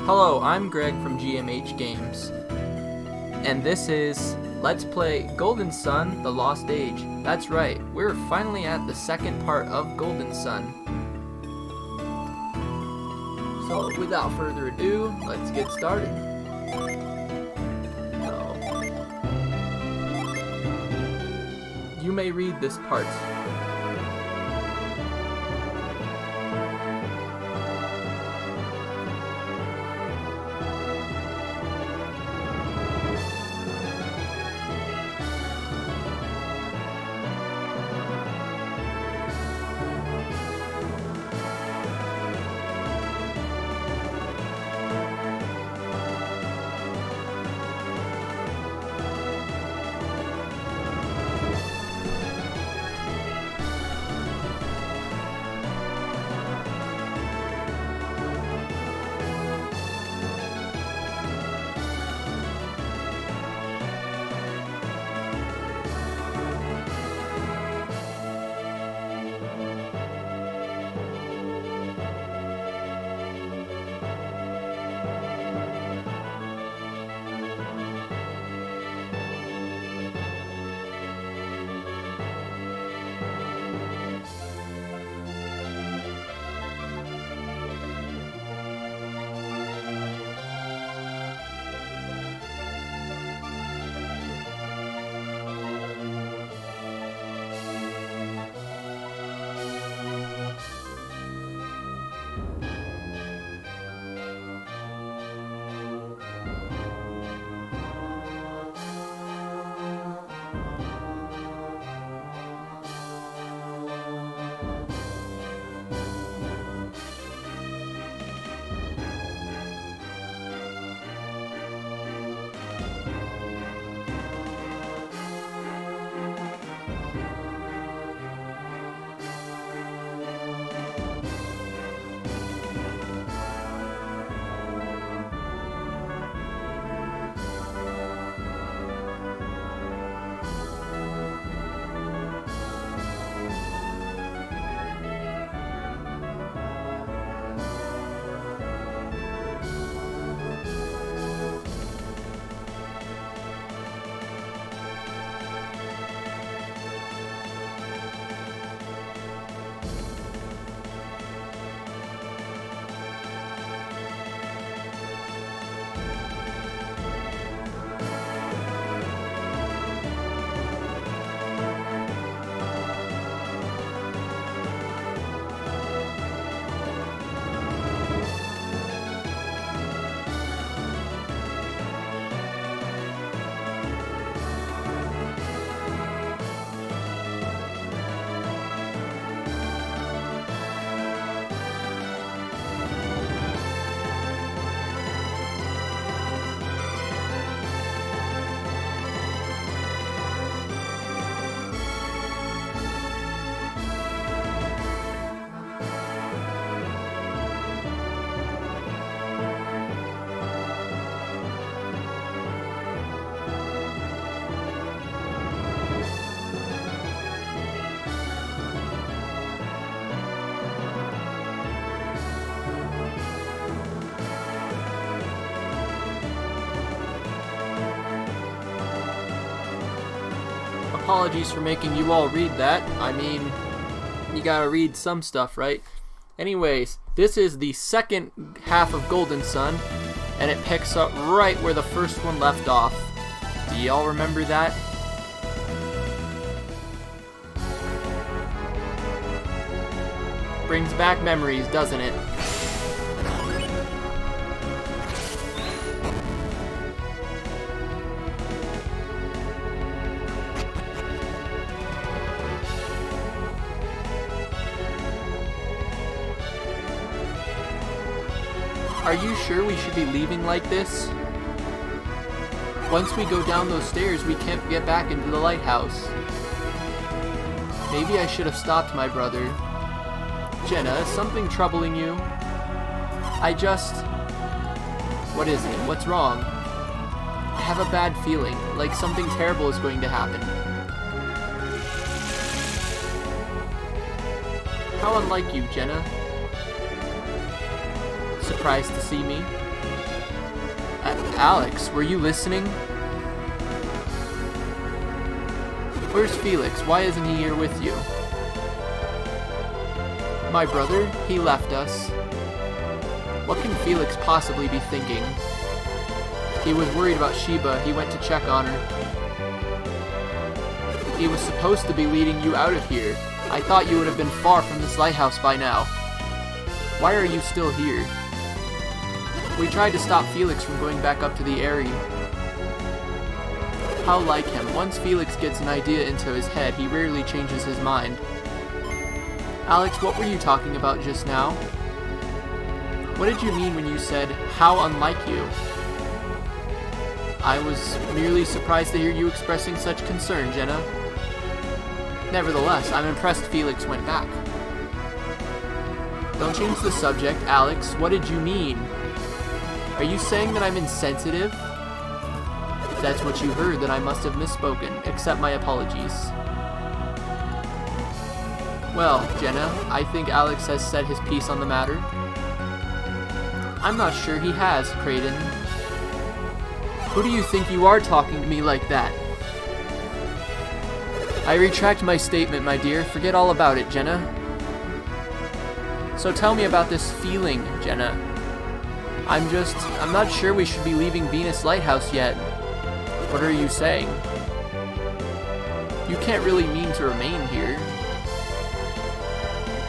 Hello, I'm Greg from GMH Games, and this is Let's Play Golden Sun: The Lost Age. That's right, we're finally at the second part of Golden Sun. So, without further ado, let's get started. You may read this part. Apologies for making you all read that. I mean, you gotta read some stuff, right? Anyways, this is the second half of Golden Sun, and it picks up right where the first one left off. Do y'all remember that? Brings back memories, doesn't it? Are you sure we should be leaving like this? Once we go down those stairs, we can't get back into the lighthouse. Maybe I should have stopped my brother. Jenna, is something troubling you? What is it? What's wrong? I have a bad feeling, like something terrible is going to happen. How unlike you, Jenna. Surprised to see me? Alex, were you listening? Where's Felix? Why isn't he here with you? My brother? He left us. What can Felix possibly be thinking? He was worried about Sheba. He went to check on her. He was supposed to be leading you out of here. I thought you would have been far from this lighthouse by now. Why are you still here? We tried to stop Felix from going back up to the Eyrie. How like him. Once Felix gets an idea into his head, he rarely changes his mind. Alex, what were you talking about just now? What did you mean when you said, how unlike you? I was merely surprised to hear you expressing such concern, Jenna. Nevertheless, I'm impressed Felix went back. Don't change the subject, Alex. What did you mean? Are you saying that I'm insensitive? If that's what you heard, then I must have misspoken. Accept my apologies. Well, Jenna, I think Alex has said his piece on the matter. I'm not sure he has, Creighton. Who do you think you are talking to me like that? I retract my statement, my dear. Forget all about it, Jenna. So tell me about this feeling, Jenna. I'm not sure we should be leaving Venus Lighthouse yet. What are you saying? You can't really mean to remain here.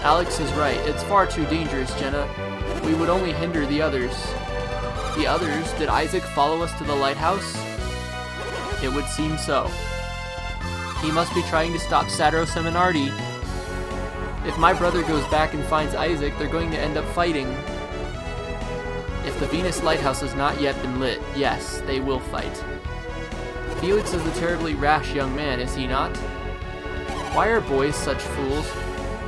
Alex is right. It's far too dangerous, Jenna. We would only hinder the others. The others? Did Isaac follow us to the lighthouse? It would seem so. He must be trying to stop Sadros and Menardi. If my brother goes back and finds Isaac, they're going to end up fighting. If the Venus Lighthouse has not yet been lit, yes, they will fight. Felix is a terribly rash young man, is he not? Why are boys such fools?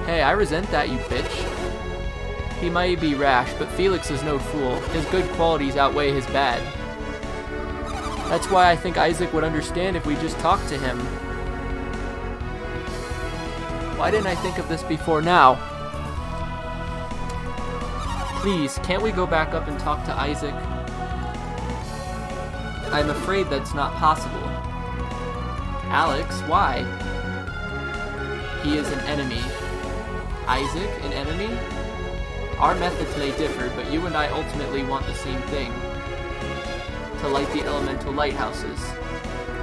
Hey, I resent that, you bitch. He might be rash, but Felix is no fool. His good qualities outweigh his bad. That's why I think Isaac would understand if we just talked to him. Why didn't I think of this before now? Please, can't we go back up and talk to Isaac? I'm afraid that's not possible. Alex, why? He is an enemy. Isaac, an enemy? Our methods may differ, but you and I ultimately want the same thing. To light the elemental lighthouses.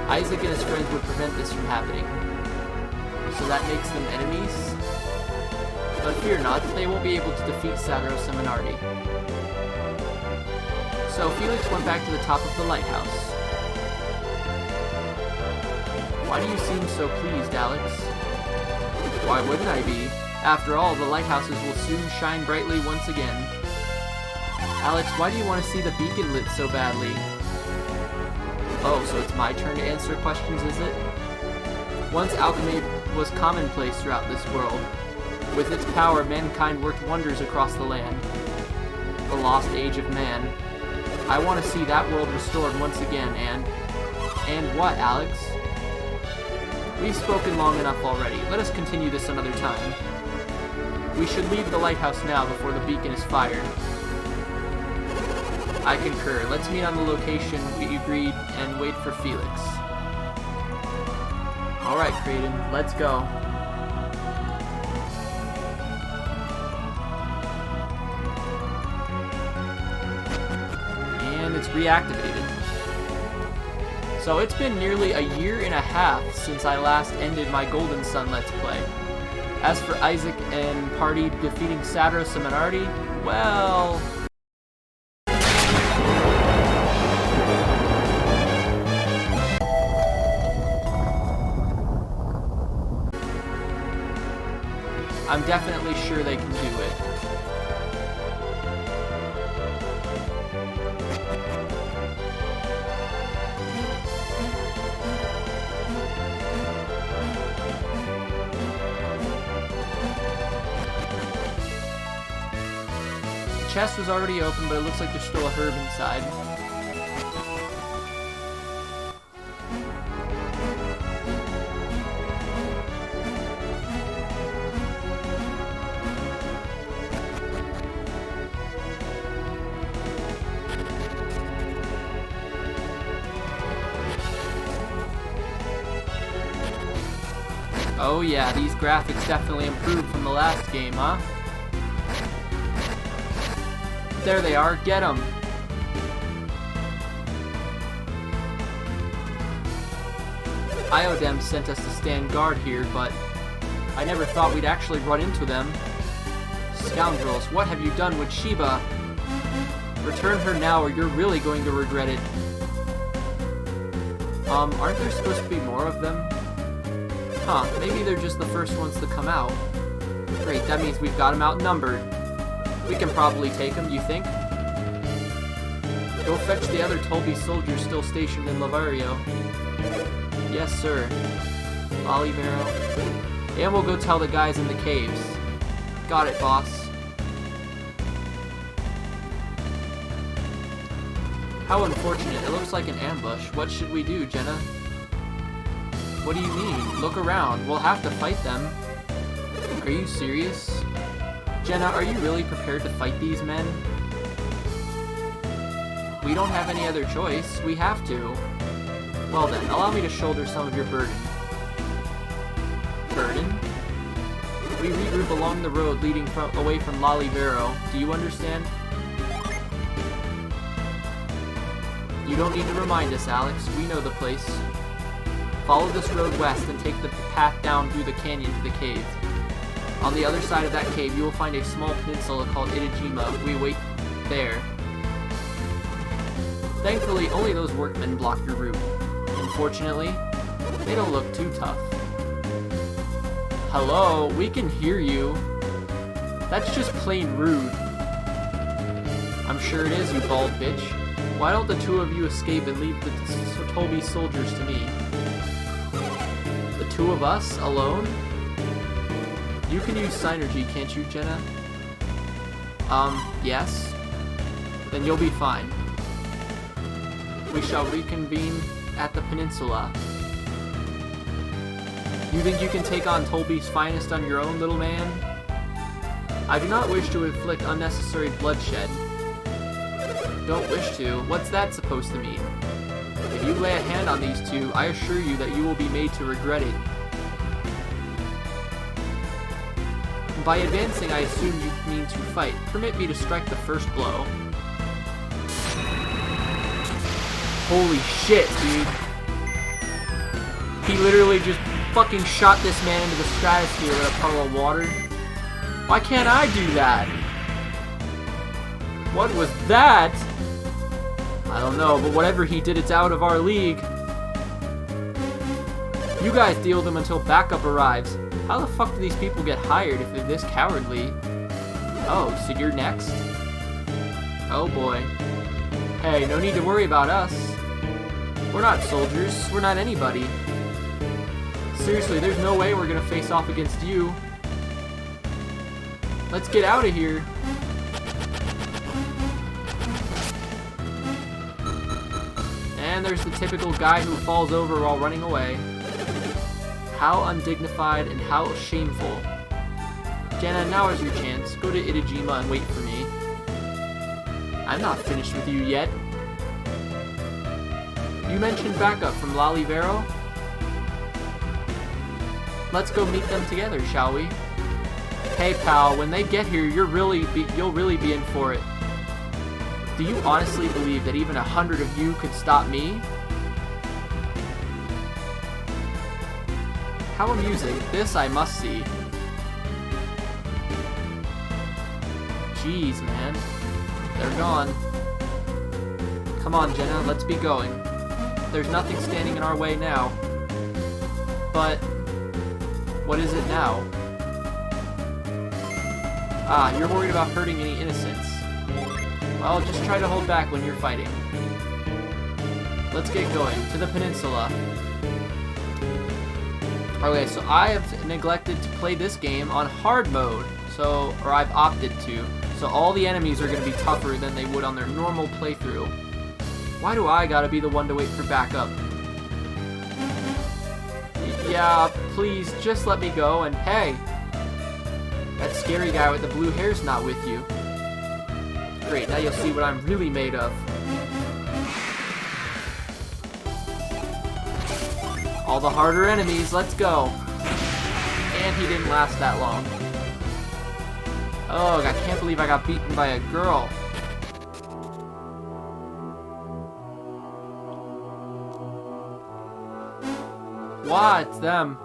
Isaac and his friends would prevent this from happening. So that makes them enemies? But fear not, they won't be able to defeat Sadros and Menardi. So Felix went back to the top of the lighthouse. Why do you seem so pleased, Alex? Why wouldn't I be? After all, the lighthouses will soon shine brightly once again. Alex, why do you want to see the beacon lit so badly? Oh, so it's my turn to answer questions, is it? Once alchemy was commonplace throughout this world. With its power, mankind worked wonders across the land. The lost age of man. I want to see that world restored once again, and what, Alex? We've spoken long enough already. Let us continue this another time. We should leave the lighthouse now before the beacon is fired. I concur. Let's meet on the location we agreed and wait for Felix. Alright, Creighton, let's go. And it's reactivated. So it's been nearly a year and a half since I last ended my Golden Sun Let's Play. As for Isaac and party defeating Sadros and Menardi, well... I'm definitely sure they can do it. The chest was already open, but it looks like there's still a herb inside. Oh yeah, these graphics definitely improved from the last game, huh? There they are, get them! Iodem sent us to stand guard here, but I never thought we'd actually run into them. Scoundrels, what have you done with Sheba? Return her now or you're really going to regret it. Aren't there supposed to be more of them? Huh, maybe they're just the first ones to come out. Great, that means we've got them outnumbered. We can probably take them, you think? Go fetch the other Tolby soldiers still stationed in Lavario. Yes, sir. Olivero. And we'll go tell the guys in the caves. Got it, boss. How unfortunate. It looks like an ambush. What should we do, Jenna? What do you mean? Look around. We'll have to fight them. Are you serious? Jenna, are you really prepared to fight these men? We don't have any other choice. We have to. Well then, allow me to shoulder some of your burden. Burden? We regroup along the road leading away from Lalivero. Do you understand? You don't need to remind us, Alex. We know the place. Follow this road west and take the path down through the canyon to the cave. On the other side of that cave, you will find a small peninsula called Itajima. We wait there. Thankfully, only those workmen block your route. Unfortunately, they don't look too tough. Hello, we can hear you. That's just plain rude. I'm sure it is, you bald bitch. Why don't the two of you escape and leave the Tolby soldiers to me? The two of us, alone? You can use Synergy, can't you, Jenna? Yes. Then you'll be fine. We shall reconvene at the peninsula. You think you can take on Tolby's finest on your own, little man? I do not wish to inflict unnecessary bloodshed. Don't wish to? What's that supposed to mean? If you lay a hand on these two, I assure you that you will be made to regret it. By advancing, I assume you mean to fight. Permit me to strike the first blow. Holy shit, dude. He literally just fucking shot this man into the stratosphere with a puddle of water. Why can't I do that? What was that? I don't know, but whatever he did, it's out of our league. You guys deal with them until backup arrives. How the fuck do these people get hired if they're this cowardly? Oh, so you're next? Oh boy. Hey, no need to worry about us. We're not soldiers. We're not anybody. Seriously, there's no way we're gonna face off against you. Let's get out of here. And there's the typical guy who falls over while running away. How undignified and how shameful. Jenna, now is your chance. Go to Itajima and wait for me. I'm not finished with you yet. You mentioned backup from Lalivero? Let's go meet them together, shall we? Hey pal, when they get here, you'll really be in for it. Do you honestly believe that even 100 of you could stop me? How amusing. This I must see. Jeez, man. They're gone. Come on, Jenna, let's be going. There's nothing standing in our way now. But what is it now? Ah, you're worried about hurting any innocents. Well, just try to hold back when you're fighting. Let's get going. To the peninsula. Okay, so I have neglected to play this game on hard mode. Or I've opted to. So all the enemies are going to be tougher than they would on their normal playthrough. Why do I gotta be the one to wait for backup? Yeah, please, just let me go, and hey! That scary guy with the blue hair's not with you. Great, now you'll see what I'm really made of. All the harder enemies, let's go. And he didn't last that long. Oh, I can't believe I got beaten by a girl. What? It's them.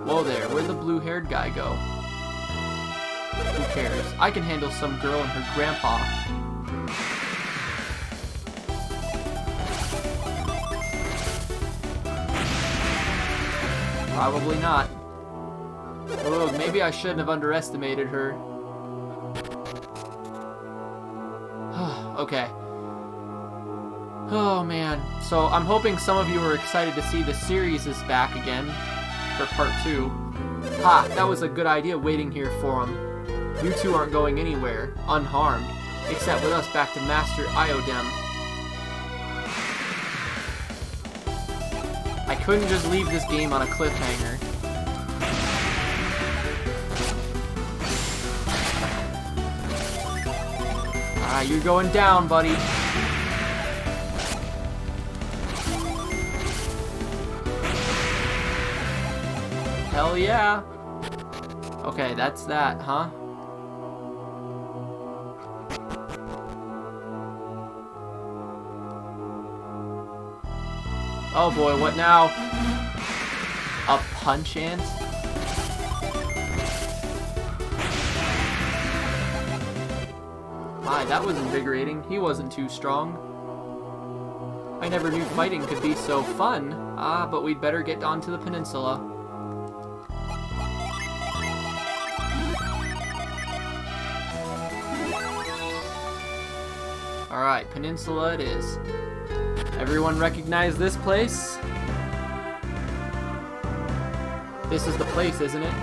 Whoa there, where'd the blue-haired guy go? Who cares? I can handle some girl and her grandpa. Probably not. Oh, maybe I shouldn't have underestimated her. Okay. Oh man. So I'm hoping some of you are excited to see the series is back again for part 2. Ha! That was a good idea waiting here for them. You two aren't going anywhere, unharmed, except with us back to Master Iodem. I couldn't just leave this game on a cliffhanger. You're going down, buddy. Hell yeah. Okay, that's that, huh? Oh boy, what now? A punch ant? My, that was invigorating. He wasn't too strong. I never knew fighting could be so fun. But we'd better get on to the peninsula. Alright, peninsula it is. Everyone recognize this place? This is the place, isn't it?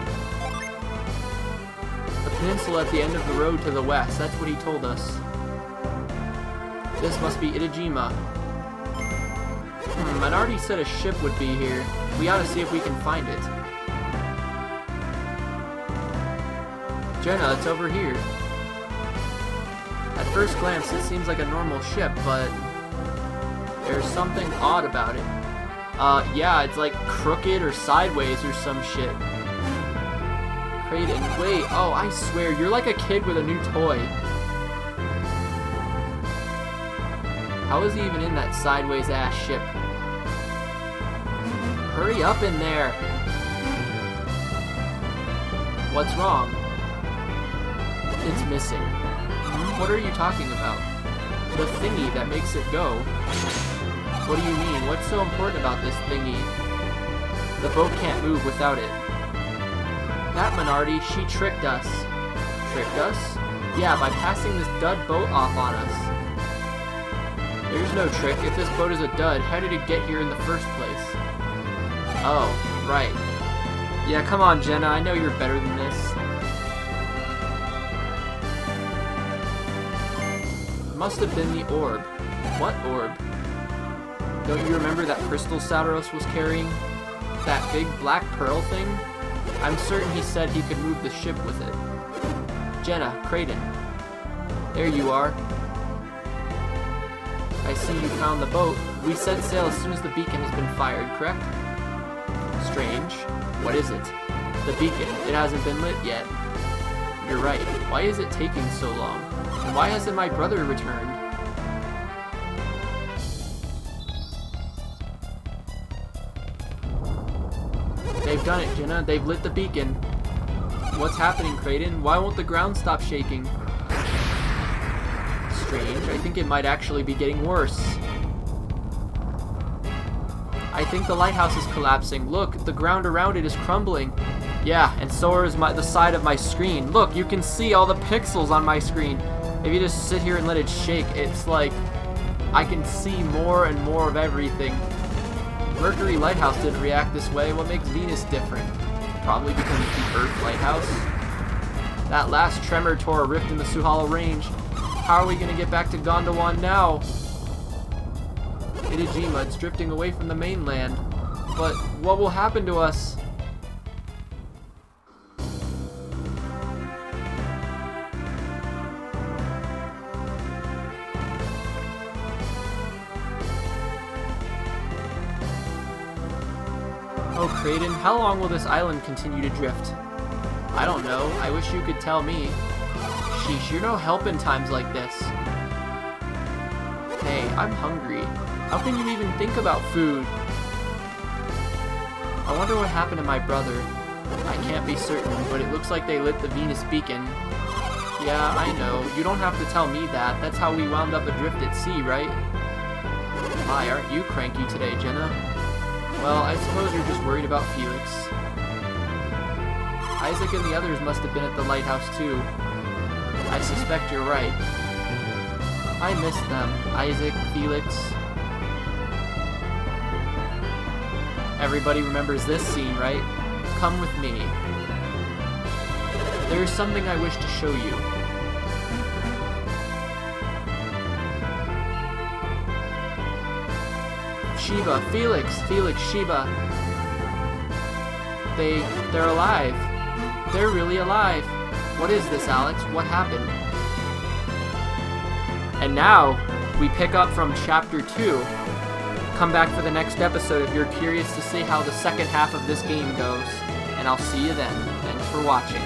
The peninsula at the end of the road to the west. That's what he told us. This must be Itajima. Minardi said a ship would be here. We ought to see if we can find it. Jenna, it's over here. At first glance, it seems like a normal ship, but there's something odd about it. Yeah, it's like crooked or sideways or some shit. Kraden, wait, oh, I swear, you're like a kid with a new toy. How is he even in that sideways-ass ship? Hurry up in there! What's wrong? It's missing. What are you talking about? The thingy that makes it go. What do you mean? What's so important about this thingy? The boat can't move without it. That Minardi, she tricked us. Tricked us? Yeah, by passing this dud boat off on us. There's no trick. If this boat is a dud, how did it get here in the first place? Oh, right. Yeah, come on, Jenna. I know you're better than this. It must have been the orb. What orb? Don't you remember that crystal Sauros was carrying? That big black pearl thing? I'm certain he said he could move the ship with it. Jenna, Kraden. There you are. I see you found the boat. We set sail as soon as the beacon has been fired, correct? Strange. What is it? The beacon. It hasn't been lit yet. You're right. Why is it taking so long? And why hasn't my brother returned? They've done it, Jenna. They've lit the beacon. What's happening, Kraden? Why won't the ground stop shaking? Strange. I think it might actually be getting worse. I think the lighthouse is collapsing. Look, the ground around it is crumbling. Yeah, and so is the side of my screen. Look, you can see all the pixels on my screen. If you just sit here and let it shake, it's like I can see more and more of everything. Mercury Lighthouse didn't react this way. What makes Venus different? Probably because it's the Earth Lighthouse. That last tremor tore a rift in the Suhala Range. How are we going to get back to Gondwan now? Itajima, it's drifting away from the mainland. But what will happen to us? Oh, Kraden, how long will this island continue to drift? I don't know. I wish you could tell me. Sheesh, you're no help in times like this. Hey, I'm hungry. How can you even think about food? I wonder what happened to my brother. I can't be certain, but it looks like they lit the Venus beacon. Yeah, I know. You don't have to tell me that. That's how we wound up adrift at sea, right? My, aren't you cranky today, Jenna? Well, I suppose you're just worried about Felix. Isaac and the others must have been at the lighthouse too. I suspect you're right. I miss them. Isaac, Felix. Everybody remembers this scene, right? Come with me. There is something I wish to show you. Sheba, Felix, Sheba. They're alive. They're really alive. What is this, Alex? What happened? And now, we pick up from Chapter 2. Come back for the next episode if you're curious to see how the second half of this game goes. And I'll see you then. Thanks for watching.